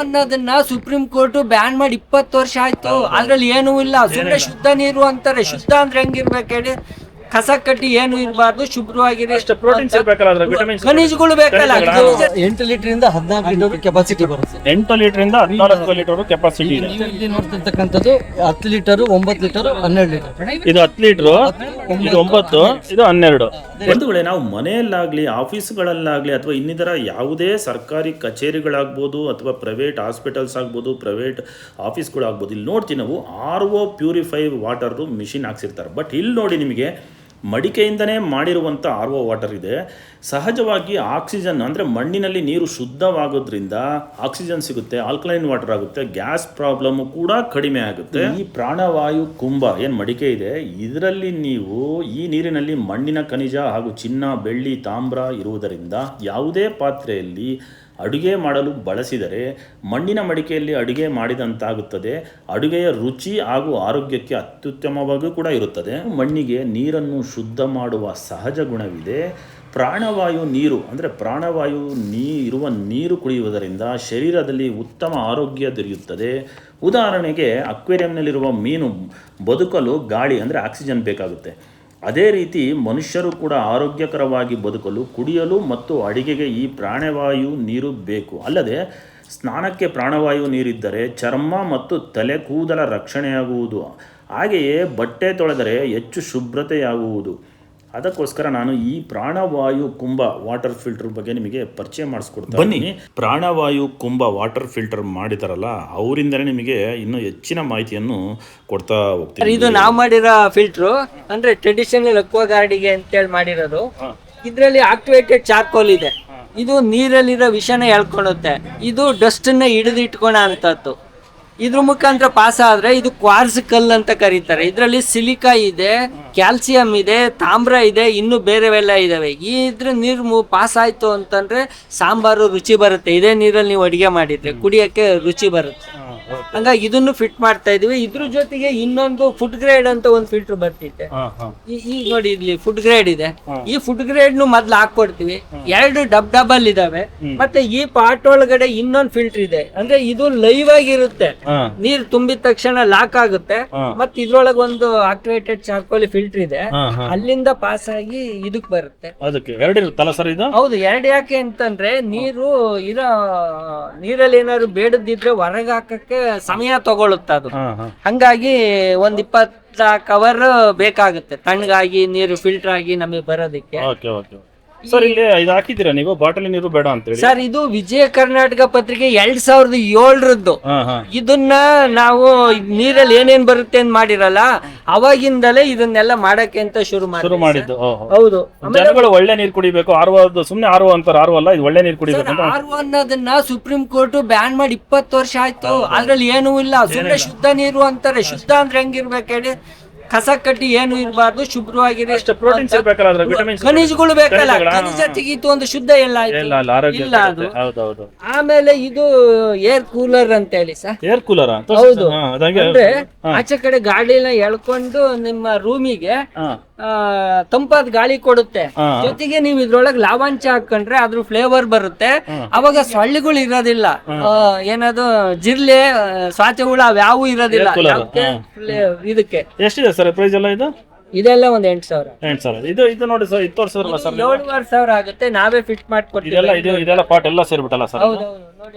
ಅನ್ನೋದನ್ನ supreme court ban ಮಾಡಿ 20 ವರ್ಷ ಆಯ್ತು. ಅದ್ರಲ್ಲಿ ಏನೂ ಇಲ್ಲ, ಸುಮ್ಮನೆ ಶುದ್ಧ ನೀರು ಅಂತಾರೆ. ಶುದ್ಧ ಅಂದ್ರೆ ಹೆಂಗಿರ್ಬೇಕು ಹೇಳಿ? ಕಸ ಕಟ್ಟಿ ಏನು ಇರಬಾರ್ದು, ಶುಭ್ರವಾಗಿರಿ. ಖನಿಜಗಳು ಬೇಕಲ್ಲ. 8 ಲೀಟರ್ 14 ಲೀಟರ್ ಕೆಪಾಸಿಟಿ ಬರುತ್ತೆ. 8 ಲೀಟರ್ 14 ಲೀಟರ್ ಕೆಪಾಸಿಟಿ ಇದೆ. ನೋಡ್ತಿರ್ತಕ್ಕಂಥದ್ದು 10 ಲೀಟರ್ 9 ಲೀಟರ್ 12 ಲೀಟರ್. ಇದು 10 ಲೀಟರ್, ಇದು 9, ಇದು 12. ಒಂದು ವೇಳೆ ನಾವು ಮನೆಯಲ್ಲಾಗಲಿ ಆಫೀಸ್ಗಳಲ್ಲಾಗಲಿ ಅಥವಾ ಇನ್ನಿತರ ಯಾವುದೇ ಸರ್ಕಾರಿ ಕಚೇರಿಗಳಾಗ್ಬೋದು ಅಥವಾ ಪ್ರೈವೇಟ್ ಹಾಸ್ಪಿಟಲ್ಸ್ ಆಗ್ಬೋದು, ಪ್ರೈವೇಟ್ ಆಫೀಸ್ಗಳಾಗ್ಬೋದು, ಇಲ್ಲಿ ನೋಡ್ತೀವಿ ನಾವು RO ಪ್ಯೂರಿಫೈ ವಾಟರ್ ಮಿಷಿನ್ ಹಾಕ್ಸಿರ್ತಾರೆ. ಬಟ್ ಇಲ್ಲಿ ನೋಡಿ, ನಿಮಗೆ ಮಡಿಕೆಯಿಂದನೇ ಮಾಡಿರುವಂಥ RO ವಾಟರ್ ಇದೆ. ಸಹಜವಾಗಿ ಆಕ್ಸಿಜನ್ ಅಂದರೆ ಮಣ್ಣಿನಲ್ಲಿ ನೀರು ಶುದ್ಧವಾಗೋದ್ರಿಂದ ಆಕ್ಸಿಜನ್ ಸಿಗುತ್ತೆ, ಆಲ್ಕಲೈನ್ ವಾಟರ್ ಆಗುತ್ತೆ, ಗ್ಯಾಸ್ ಪ್ರಾಬ್ಲಮ್ ಕೂಡ ಕಡಿಮೆ ಆಗುತ್ತೆ. ಈ ಪ್ರಾಣವಾಯು ಕುಂಭ ಏನು ಮಡಿಕೆ ಇದೆ, ಇದರಲ್ಲಿ ನೀವು ಈ ನೀರಿನಲ್ಲಿ ಮಣ್ಣಿನ ಖನಿಜ ಹಾಗೂ ಚಿನ್ನ, ಬೆಳ್ಳಿ, ತಾಮ್ರ ಇರುವುದರಿಂದ ಯಾವುದೇ ಪಾತ್ರೆಯಲ್ಲಿ ಅಡುಗೆ ಮಾಡಲು ಬಳಸಿದರೆ ಮಣ್ಣಿನ ಮಡಿಕೆಯಲ್ಲಿ ಅಡುಗೆ ಮಾಡಿದಂತಾಗುತ್ತದೆ. ಅಡುಗೆಯ ರುಚಿ ಹಾಗೂ ಆರೋಗ್ಯಕ್ಕೆ ಅತ್ಯುತ್ತಮವಾಗಿ ಕೂಡ ಇರುತ್ತದೆ. ಮಣ್ಣಿಗೆ ನೀರನ್ನು ಶುದ್ಧ ಮಾಡುವ ಸಹಜ ಗುಣವಿದೆ. ಪ್ರಾಣವಾಯು ನೀರು ಅಂದರೆ ಪ್ರಾಣವಾಯು ಇರುವ ನೀರು ಕುಡಿಯುವುದರಿಂದ ಶರೀರದಲ್ಲಿ ಉತ್ತಮ ಆರೋಗ್ಯ ದೊರೆಯುತ್ತದೆ. ಉದಾಹರಣೆಗೆ ಅಕ್ವೇರಿಯಂನಲ್ಲಿರುವ ಮೀನು ಬದುಕಲು ಗಾಳಿ ಅಂದರೆ ಆಕ್ಸಿಜನ್ ಬೇಕಾಗುತ್ತೆ. ಅದೇ ರೀತಿ ಮನುಷ್ಯರು ಕೂಡ ಆರೋಗ್ಯಕರವಾಗಿ ಬದುಕಲು ಕುಡಿಯಲು ಮತ್ತು ಅಡಿಗೆಗೆ ಈ ಪ್ರಾಣವಾಯು ನೀರು ಬೇಕು. ಅಲ್ಲದೆ ಸ್ನಾನಕ್ಕೆ ಪ್ರಾಣವಾಯು ನೀರಿದ್ದರೆ ಚರ್ಮ ಮತ್ತು ತಲೆ ಕೂದಲ ರಕ್ಷಣೆಯಾಗುವುದು. ಹಾಗೆಯೇ ಬಟ್ಟೆ ತೊಳೆದರೆ ಹೆಚ್ಚು ಶುಭ್ರತೆಯಾಗುವುದು. ಅದಕ್ಕೋಸ್ಕರ ನಾನು ಈ ಪ್ರಾಣವಾಯು ಕುಂಭ ವಾಟರ್ ಫಿಲ್ಟರ್ ಬಗ್ಗೆ ನಿಮಗೆ ಪರಿಚಯ ಮಾಡಿಸ್ಕೊಡ್ತೀನಿ. ಬನ್ನಿ, ಪ್ರಾಣವಾಯು ಕುಂಭ ವಾಟರ್ ಫಿಲ್ಟರ್ ಮಾಡಿದಾರಲ್ಲ, ಅವರಿಂದಲೇ ನಿಮಗೆ ಇನ್ನೂ ಹೆಚ್ಚಿನ ಮಾಹಿತಿಯನ್ನು ಕೊಡ್ತಾ ಹೋಗ್ತೀನಿ. ಇದು ನಾವು ಮಾಡಿರೋ ಫಿಲ್ಟ್ರು ಅಂದ್ರೆ ಟ್ರೆಡಿಷನಲ್ ಅಕ್ವಾಗಾರ್ಡಿಗೆ ಅಂತೇಳಿ ಮಾಡಿರೋದು. ಇದರಲ್ಲಿ ಆಕ್ಟಿವೇಟೆಡ್ ಚಾರ್ಕೋಲ್ ಇದೆ. ಇದು ನೀರಲ್ಲಿರೋ ವಿಷನ ಎಳ್ಕೊಳ್ಳುತ್ತೆ. ಇದು ಡಸ್ಟನ್ನ ಹಿಡಿದಿಟ್ಕೊಳ ಅಂತದ್ದು. ಇದ್ರ ಮುಖಾಂತರ ಪಾಸ್ ಆದ್ರೆ ಇದು ಕ್ವಾರ್ಸ್ ಕಲ್ ಅಂತ ಕರೀತಾರೆ. ಇದರಲ್ಲಿ ಸಿಲಿಕಾ ಇದೆ, ಕ್ಯಾಲ್ಸಿಯಂ ಇದೆ, ತಾಮ್ರ ಇದೆ, ಇನ್ನು ಬೇರೆವೆಲ್ಲ ಇದಾವೆ. ಇದ್ರ ನೀರು ಪಾಸ್ ಆಯ್ತು ಅಂತಂದ್ರೆ ಸಾಂಬಾರು ರುಚಿ ಬರುತ್ತೆ. ಇದೇ ನೀರಲ್ಲಿ ನೀವು ಅಡಿಗೆ ಮಾಡಿದ್ರೆ ಕುಡಿಯಕ್ಕೆ ರುಚಿ ಬರುತ್ತೆ. ಹಂಗಾಗಿ ಇದನ್ನು ಫಿಟ್ ಮಾಡ್ತಾ ಇದೀವಿ. ಇದ್ರ ಜೊತೆಗೆ ಇನ್ನೊಂದು ಫುಡ್ ಗ್ರೇಡ್ ಅಂತ ಒಂದು ಫಿಲ್ಟರ್ ಬರ್ತಿದೆ. ಈಗ ನೋಡಿ, ಇಲ್ಲಿ ಫುಡ್ ಗ್ರೇಡ್ ಇದೆ. ಈ ಫುಡ್ ಗ್ರೇಡ್ ಮೊದ್ಲು ಹಾಕೊಡ್ತೀವಿ. 2 ಡಬಲ್ ಇದಾವೆ. ಮತ್ತೆ ಈ ಪಾರ್ಟ್ ಒಳಗಡೆ ಇನ್ನೊಂದು ಫಿಲ್ಟರ್ ಇದೆ. ಅಂದ್ರೆ ಇದು ಲೈವ್ ಆಗಿರುತ್ತೆ. ನೀರ್ ತುಂಬಿದ ತಕ್ಷಣ ಲಾಕ್ ಆಗುತ್ತೆ. ಮತ್ತೆ ಇದ್ರೊಳಗೆ ಒಂದು ಆಕ್ಟಿವೇಟೆಡ್ ಚಾರ್ಕೋಲ್ ಫಿಲ್ಟರ್ ಇದೆ. ಅಲ್ಲಿಂದ ಪಾಸ್ ಆಗಿ ಇದಕ್ ಬರುತ್ತೆ. ಅದಕ್ಕೆ 2 ಇರುತ್ತಲ್ಲ ಸರ್ ಇದು? ಹೌದು, 2 ಯಾಕೆ ಅಂತಂದ್ರೆ ನೀರಲ್ಲಿ ಏನಾದ್ರು ಬೇಡದಿದ್ರೆ ಹೊರಗೆ ಹಾಕಕ್ಕೆ ಸಮಯ ತಗೊಳುತ್ತೆ ಅದು. ಹಂಗಾಗಿ ಒಂದ್ 20 ಕವರ್ ಬೇಕಾಗುತ್ತೆ ತಣ್ಣಗಾಗಿ ನೀರು ಫಿಲ್ಟರ್ ಆಗಿ ನಮಗೆ ಬರೋದಕ್ಕೆ. ಸರ್, ಇಲ್ಲಿ ಇದು ಹಾಕಿದ್ದೀರಾ ನೀವು ಬಾಟಲ್ ನೀರು ಬೇಡ ಅಂತ ಹೇಳಿ? ಸರ್, ಇದು ವಿಜಯ ಕರ್ನಾಟಕ ಪತ್ರಿಕೆ 2007ರದ್ದು. ಇದನ್ನ ನಾವು ನೀರಲ್ಲಿ ಏನೇನ್ ಬರುತ್ತೆ ಅಂತ ಮಾಡಿರಲ್ಲ, ಅವಾಗಿಂದಲೇ ಇದನ್ನೆಲ್ಲ ಮಾಡಕ್ಕೆ ಅಂತ ಶುರು ಮಾಡಿದ್ದು. ಹೌದು, ಜನಗಳು ಒಳ್ಳೆ ನೀರು ಕುಡಿಬೇಕು. ಸುಮ್ನೆ RO ಅಂತಾರೆ, RO ಅಲ್ಲ, ಇದು ಒಳ್ಳೆ ನೀರು ಕುಡಿಬೇಕು. RO ಅನ್ನೋದನ್ನ ಸುಪ್ರೀಂ ಕೋರ್ಟ್ ಬ್ಯಾನ್ ಮಾಡಿ 20 ವರ್ಷ ಆಯ್ತು. ಅದ್ರಲ್ಲಿ ಏನೂ ಇಲ್ಲ, ಸುಮ್ಮನೆ ಶುದ್ಧ ನೀರು ಅಂತಾರೆ. ಶುದ್ಧ ಅಂದ್ರೆ ಹೆಂಗಿರ್ಬೇಕು ಹೇಳಿ? ಕಸ ಕಟ್ಟಿ ಏನು ಇರಬಾರ್ದು, ಶುಭ್ರವಾಗಿರಿ. ಖನಿಜಗಳು ಬೇಕಲ್ಲ, ಖನಿಜ ತೆಗೀತು ಒಂದು ಶುದ್ಧ ಎಲ್ಲ ಇಲ್ಲ ಅದು. ಆಮೇಲೆ ಇದು ಏರ್ ಕೂಲರ್ ಅಂತ ಹೇಳಿ ಸರ್. Air cooler? ಹೌದು. ಅಂದ್ರೆ ಆಚೆ ಕಡೆ ಗಾಳಿನ ಎಳ್ಕೊಂಡು ನಿಮ್ಮ ರೂಮಿಗೆ ತಂಪಾದ ಗಾಳಿ ಕೊಡುತ್ತೆ. ಜೊತೆಗೆ ನೀವು ಇದ್ರೊಳಗೆ ಲಾವಂಚ ಹಾಕೊಂಡ್ರೆ ಅದ್ರ ಫ್ಲೇವರ್ ಬರುತ್ತೆ. ಅವಾಗ ಸೊಳ್ಳೆಗಳು ಇರೋದಿಲ್ಲ, ಏನದು ಜಿರ್ಲೆ, ಸ್ವಾಚೆ ಹುಳ ಅವ್ಯಾವು ಇರೋದಿಲ್ಲ ಇದಕ್ಕೆ. ಎಷ್ಟಿದೆ ಸರ್ ಪ್ರೈಸ್ ಎಲ್ಲ ಇದು? ಇದೆಲ್ಲ ಒಂದು 8,000. ಇದು ನೋಡಿ ಸರ್, 7,500 ಸರ್. 7,500 ಆಗುತ್ತೆ. ನಾವೇ ಫಿಟ್ ಮಾಡ್ಕೊಡ್ತೀವಿ. ಇದೆಲ್ಲ ಪಾಟ್ ಎಲ್ಲ ಸೇರ್ಬಿಟ್ಟಲ್ಲ ಸರ್?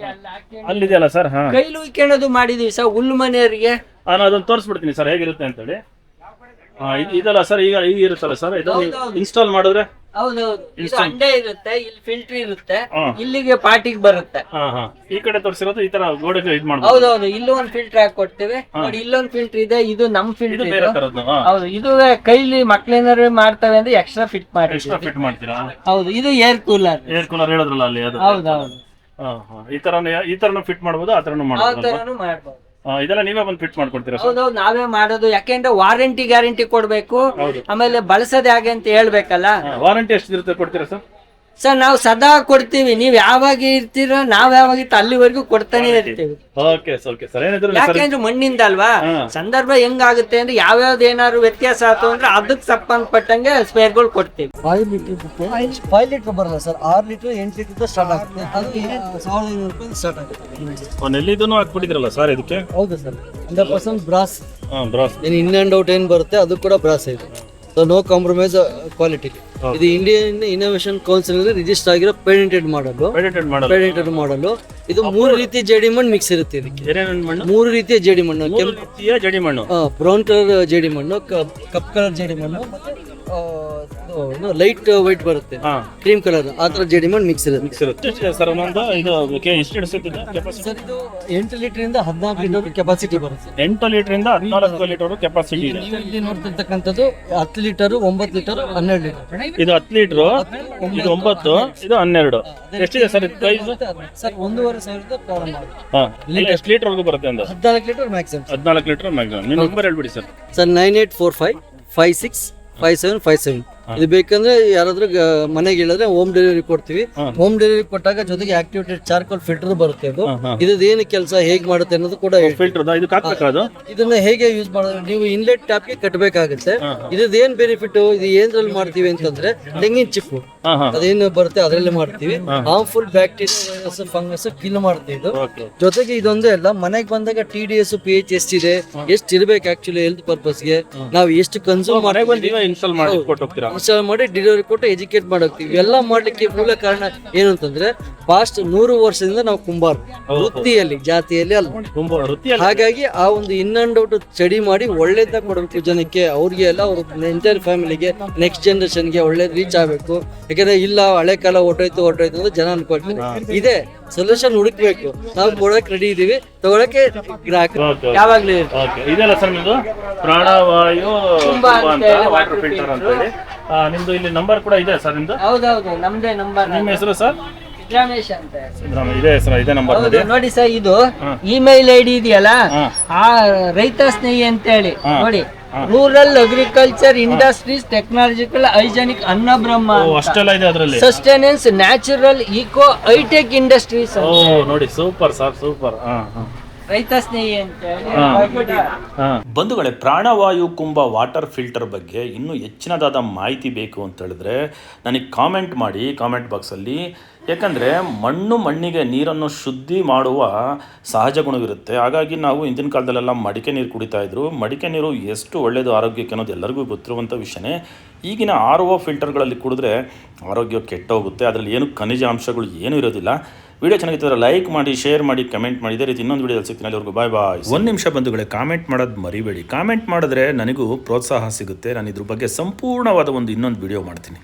ಅಲ್ಲಿದೆಯಲ್ಲ ಸರ್? ಕೈಲು ಉಯ್ಕೊಳ್ಳೋದು ಮಾಡಿದೀವಿ ಸರ್ ಹುಲ್ಲು ಮನೆಯವರಿಗೆ. ನಾನು ಅದನ್ನ ತೋರಿಸ್ಬಿಡ್ತೀನಿ ಸರ್ ಹೇಗಿರುತ್ತೆ ಅಂತ ಹೇಳಿ. ಇದಲ್ಲ ಸರ್, ಈಗ ಇರುತ್ತಲ್ಲ ಸರ್, ಇದು ಇನ್ಸ್ಟಾಲ್ ಮಾಡಿದ್ರೆ? ಹೌದೌದು, ಇದು ಅಂಡೆ ಇರುತ್ತೆ, ಇಲ್ಲಿ ಫಿಲ್ಟರ್ ಇರುತ್ತೆ, ಇಲ್ಲಿಗೆ ಪಾಟಿಗೆ ಬರುತ್ತೆ. ಈ ಕಡೆ ತೋರಿಸಿರೋದು ಈ ತರ ಗೋಡೆಗೆ ಇದು ಮಾಡ್ಬೋದು. ಹೌದೌದು, ಇಲ್ಲೂ ಒಂದು ಫಿಲ್ಟರ್ ಹಾಕೊಡ್ತೇವೆ ನೋಡಿ. ಇಲ್ಲೊಂದು ಫಿಲ್ಟರ್ ಇದೆ, ಇದು ನಮ್ ಫಿಲ್ಟರ್. ಹೌದು, ಇದು ಕೈಲಿ ಮಕ್ಳೇನಾರು ಮಾಡ್ತವೆ ಅಂದ್ರೆ ಎಕ್ಸ್ಟ್ರಾ ಫಿಟ್ ಮಾಡ್ತೀರಾ? ಹೌದು, ಇದು ಏರ್ ಕೂಲರ್. ಹೇಳಿದ್ರಲ್ಲ ಅಲ್ಲಿ, ಅದು ಹೌದೌದು. ಈ ತರನು ಫಿಟ್ ಮಾಡಬಹುದು, ಆ ತರನು ಮಾಡಬಹುದು. ಇದೆಲ್ಲ ನೀವೇ ಬಂದು ಫಿಟ್ ಮಾಡ್ಕೊಡ್ತೀರಾ? ಹೌದೌದು, ನಾವೇ ಮಾಡೋದು. ಯಾಕೆಂದ್ರೆ ವಾರಂಟಿ ಗ್ಯಾರಂಟಿ ಕೊಡ್ಬೇಕು, ಆಮೇಲೆ ಬಳಸೋದು ಹೇಗೆ ಅಂತ ಹೇಳ್ಬೇಕಲ್ಲ. ವಾರಂಟಿ ಎಷ್ಟು ಇರುತ್ತೆ ಕೊಡ್ತೀರಾ ಸರ್? ಸರ್ ನಾವು ಸದಾ ಕೊಡ್ತೀವಿ, ನೀವ್ ಯಾವಾಗ ಇರ್ತೀರೋ ನಾವ್ ಯಾವಾಗ ಅಲ್ಲಿವರೆಗೂ ಕೊಡ್ತಾನೆ ಇರ್ತೀವಿ. ಓಕೆ ಸರ್ ಏನಿದ್ರು ಯಾಕೆಂದ್ರೆ ಮಣ್ಣಿಂದ ಅಲ್ವಾ, ಸಂದರ್ಭ ಹೆಂಗಾಗುತ್ತೆ ಅಂದ್ರೆ ಯಾವ್ಯಾವ್ದು ಏನಾದ್ರು ವ್ಯತ್ಯಾಸ ಆಯ್ತು ಅಂದ್ರೆ ಅದಕ್ಕೆ ಸಂಬಂಧಪಟ್ಟಂಗೆ ಸ್ಪೇರ್ಗಳು ಕೊಡ್ತೀವಿ. 5 ಲೀಟರ್ ಬರಲ್ಲ ಸರ್, 6 ಲೀಟರ್ 8 ಲೀಟರ್ ಸ್ಟಾರ್ಟ್ ಆಗುತ್ತೆ. ಅದು 1500 ರೂಪಾಯಿ ಸ್ಟಾರ್ಟ್ ಆಗುತ್ತೆ. ನೆಲ್ಲಿದೂ ಹಾಕ್ಬಿಟ್ಟಿದ್ರಲ್ಲ ಸರ್ ಇದಕ್ಕೆ? ಹೌದು sir, 100% brass. Brass in and out ಏನ್ ಬರುತ್ತೆ ಅದು ಕೂಡ ಬ್ರಾಸ್ ಇದೆ. So no compromise quality. ಇದು ಇಂಡಿಯನ್ ಇನ್ನೋವೇಷನ್ ಕೌನ್ಸಿಲ್ ಅಲ್ಲಿ ರಿಜಿಸ್ಟರ್ ಆಗಿರೋ ಪೇಟೆಂಟೆಡ್ ಮಾಡಲ್. ಇದು 3 ರೀತಿಯ ಜೇಡಿ ಮಣ್ಣು ಮಿಕ್ಸ್ ಇರುತ್ತೆ ಇದಕ್ಕೆ. 3 ರೀತಿಯ ಜೇಡಿ ಮಣ್ಣು, ಬ್ರೌನ್ ಕಲರ್ ಜೇಡಿ ಮಣ್ಣು, ಕಪ್ ಕಲರ್ ಜೇಡಿ ಮಣ್ಣು, ಮತ್ತೆ ಲೈಟ್ ವೈಟ್ ಬರುತ್ತೆ, ಕ್ರೀಮ್ ಕಲರ್, ಆ ತರ ಜೇಡಿ ಮಣ್ಣು ಮಿಕ್ಸ್ ಇರುತ್ತೆ ಸರ್. ಒಂದೊಂದು ಇದು ಎಷ್ಟು ಸರ್, ಇದು 8 ಲೀಟರ್ ಇಂದ 14 ಲೀಟರ್ ಕೆಪಾಸಿಟಿ ಬರುತ್ತೆ. 8 ಲೀಟರ್ ಇಂದ 14 ಲೀಟರ್ ಕೆಪಾಸಿಟಿ ಇದೆ. ನೀವು ಇಲ್ಲಿ ನೋಡ್ತಿರ್ತಕ್ಕಂಥದ್ದು 10 ಲೀಟರ್, 9 ಲೀಟರ್, 12 ಲೀಟರ್. ಇದು 10 ಲೀಟರ್, ಇದು 9, ಇದು 12. ಎಷ್ಟಿದೆ ಸರ್ ಇದು ಪ್ರೈಸ್? ಸರ್ 1,500 ಪ್ರಾರಂಭ ಆಗುತ್ತೆ. ಎಷ್ಟು ಲೀಟರ್ ವರೆಗೂ ಬರುತ್ತೆ ಅಂದ್ರೆ? 14 ಲೀಟರ್ ಮ್ಯಾಕ್ಸಿಮಮ್. 14 litre maximum. ನಿಮ್ಮ ನಂಬರ್ ಹೇಳ್ಬಿಡಿ ಸರ್. 9845565757. ಇದು ಬೇಕಂದ್ರೆ ಯಾರಾದ್ರೂ ಮನೆಗೆ ಹೇಳಿದ್ರೆ ಹೋಮ್ ಡೆಲಿವರಿ ಕೊಡ್ತೀವಿ. ಹೋಮ್ ಡೆಲಿವರಿ ಕೊಟ್ಟಾಗ ಜೊತೆಗೆ ಆಕ್ಟಿವೇಟೆಡ್ ಚಾರ್ಕೋಲ್ ಫಿಲ್ಟರ್ ಬರುತ್ತೆ. ಅದು ಇದ್ರದ್ದು ಏನು ಕೆಲಸ ಹೇಗೆ ಮಾಡುತ್ತೆ ಅನ್ನೋದು ಕೂಡ ಫಿಲ್ಟರ್ ಇದಕ್ಕೆ ಹಾಕ್ಬೇಕಾದು. ಇದನ್ನ ಹೇಗೆ ಯೂಸ್ ಮಾಡೋದು, ನೀವು ಇನ್ಲೆಟ್ ಟ್ಯಾಪ್ ಗೆ ಕಟ್ಟಬೇಕಾಗುತ್ತೆ. ಇದ್ರದ್ದು ಏನ್ ಬೆನಿಫಿಟ್, ಇದು ಏನ್ರಲ್ಲಿ ಮಾಡ್ತೀವಿ ಅಂತಂದ್ರೆ ತೆಂಗಿನ ಚಿಪ್ಪು ಅದೇನು ಬರುತ್ತೆ ಅದರಲ್ಲಿ ಮಾಡ್ತೀವಿ. Harmful bacteria, virus, fungus kill ಮಾಡ್ತೀವಿ. ಇದು ಜೊತೆಗೆ ಇದೊಂದೇ ಅಲ್ಲ, ಮನೆಗೆ ಬಂದಾಗ TDS pH ಎಷ್ಟಿದೆ, ಎಷ್ಟು ಇರ್ಬೇಕು ಆಕ್ಚುಲಿ ಹೆಲ್ತ್ ಪರ್ಪಸ್ಗೆ, ನಾವು ಎಷ್ಟು ಕನ್ಸ್ಯೂಮ್ ಇನ್ಸ್ಟಾಲ್ ಮಾಡಿ ಕೊಟ್ಟು ಹೋಗ್ತೀರಾ? ಇನ್ಸ್ಟಾಲ್ ಮಾಡಿ ಡೆಲಿವರಿ ಕೊಟ್ಟು ಎಜುಕೇಟ್ ಮಾಡೋಗ್ತೀವಿ. ಇವೆಲ್ಲ ಮಾಡ್ಲಿಕ್ಕೆ ಮೂಲ ಕಾರಣ ಏನು ಅಂತಂದ್ರೆ ಪಾಸ್ಟ್ 100 ವರ್ಷದಿಂದ ನಾವು ಕುಂಬಾರ ವೃತ್ತಿಯಲ್ಲಿ, ಜಾತಿಯಲ್ಲಿ ಅಲ್ಲ. ಹಾಗಾಗಿ ಆ ಒಂದು ಇನ್ ಅಂಡ್ ಔಟ್ ಸ್ಟಡಿ ಮಾಡಿ ಒಳ್ಳೇದಾಗ ಕೊಡಬೇಕು ಜನಕ್ಕೆ, ಅವ್ರಿಗೆ ಎಲ್ಲ ಅವ್ರ ಎಂಟೈರ್ ಫ್ಯಾಮಿಲಿಗೆ, ನೆಕ್ಸ್ಟ್ ಜನರೇಷನ್ಗೆ ಒಳ್ಳೇದು ರೀಚ್ ಆಗಬೇಕು. ಯಾಕಂದ್ರೆ ಇಲ್ಲ ಹಳೆ ಕಾಲ ಹೊಟ್ಟೋಯ್ತು ಅಂದ್ರೆ ಜನ ಅನ್ಕೊಳ್ತೀವಿ. ಇದೆ ಸೊಲ್ಯೂಷನ್ ಹುಡುಕ್ಬೇಕು, ನಾವು ಕೊಡಕ್ ರೆಡಿ ಇದೀವಿ, ತಗೊಳಕ್ಕೆ ಗ್ರಾಹಕರು ಯಾವಾಗ್ಲೂ. ಇದೆಲ್ಲ ಸರ್ ನಿಮ್ದು ಪ್ರಾಣವಾಯು ವಾಟರ್ ಫಿಲ್ಟರ್ ಅಂತ ಹೇಳಿ ನಿಮ್ದು ಇಲ್ಲಿ ನಂಬರ್ ಕೂಡ ಇದೆ ಸರ್ ನಿಮ್ದು? ಹೌದೌದು, ನಮ್ದೇ ನಂಬರ್. ನಿಮ್ಮ ಹೆಸರು ಸರ್? ರಮೇಶ್ ಅಂತ. ಇದೆ ಸರ್, ಇದೇ ನಂಬರ್ ನೋಡಿ ಸರ್. ಇದು ಇಮೇಲ್ ID ಇದೆಯಲ್ಲ, ಆ ರೈತ ಸ್ನೇಹಿ ಅಂತ ಹೇಳಿ ನೋಡಿ, rural agriculture industries technological hygienic ಅನ್ನಬ್ರಹ್ಮ, ಅಷ್ಟೆಲ್ಲ ಇದೆ ಅದರಲ್ಲಿ. Sustenance natural eco hitech industries. ನೋಡಿ ಸೂಪರ್ ಸರ್, ಸೂಪರ್. ರೈತ ಸ್ನೇಹಿ ಅಂತ ಹೇಳಿ. ಬಂಧುಗಳೇ, ಪ್ರಾಣವಾಯು ಕುಂಭ ವಾಟರ್ ಫಿಲ್ಟರ್ ಬಗ್ಗೆ ಇನ್ನೂ ಹೆಚ್ಚಿನದಾದ ಮಾಹಿತಿ ಬೇಕು ಅಂತ ಹೇಳಿದ್ರೆ ನನಗೆ ಕಾಮೆಂಟ್ ಮಾಡಿ ಕಾಮೆಂಟ್ ಬಾಕ್ಸಲ್ಲಿ. ಯಾಕಂದರೆ ಮಣ್ಣಿಗೆ ನೀರನ್ನು ಶುದ್ಧಿ ಮಾಡುವ ಸಹಜ ಗುಣವಿರುತ್ತೆ. ಹಾಗಾಗಿ ನಾವು ಹಿಂದಿನ ಕಾಲದಲ್ಲೆಲ್ಲ ಮಡಿಕೆ ನೀರು ಕುಡಿತಾ ಇದ್ರು. ಮಡಿಕೆ ನೀರು ಎಷ್ಟು ಒಳ್ಳೆಯದು ಆರೋಗ್ಯಕ್ಕೆ ಅನ್ನೋದು ಎಲ್ಲರಿಗೂ ಗೊತ್ತಿರುವಂಥ ವಿಷಯನೇ. ಈಗಿನ RO ಫಿಲ್ಟರ್ಗಳಲ್ಲಿ ಕುಡಿದ್ರೆ ಆರೋಗ್ಯ ಕೆಟ್ಟೋಗುತ್ತೆ. ಅದರಲ್ಲಿ ಏನು ಖನಿಜಾಂಶಗಳು ಏನೂ ಇರೋದಿಲ್ಲ. ವಿಡಿಯೋ ಚೆನ್ನಾಗಿತ್ತು ಲೈಕ್ ಮಾಡಿ, ಶೇರ್ ಮಾಡಿ, ಕಮೆಂಟ್ ಮಾಡಿ. ಇದೇ ರೀತಿ ಇನ್ನೊಂದು ವಿಡಿಯೋದಲ್ಲಿ ಸಿಗ್ತೀನಿ. ಅಲ್ಲಿವರೆಗೂ ಬಾಯ್ ಬಾಯ್. 1 ನಿಮಿಷ ಬಂಧುಗಳೇ, ಕಾಮೆಂಟ್ ಮಾಡೋದು ಮರಿಬೇಡಿ. ಕಾಮೆಂಟ್ ಮಾಡಿದ್ರೆ ನನಗೂ ಪ್ರೋತ್ಸಾಹ ಸಿಗುತ್ತೆ. ನಾನು ಇದ್ರ ಬಗ್ಗೆ ಸಂಪೂರ್ಣವಾದ ಇನ್ನೊಂದು ವಿಡಿಯೋ ಮಾಡ್ತೀನಿ.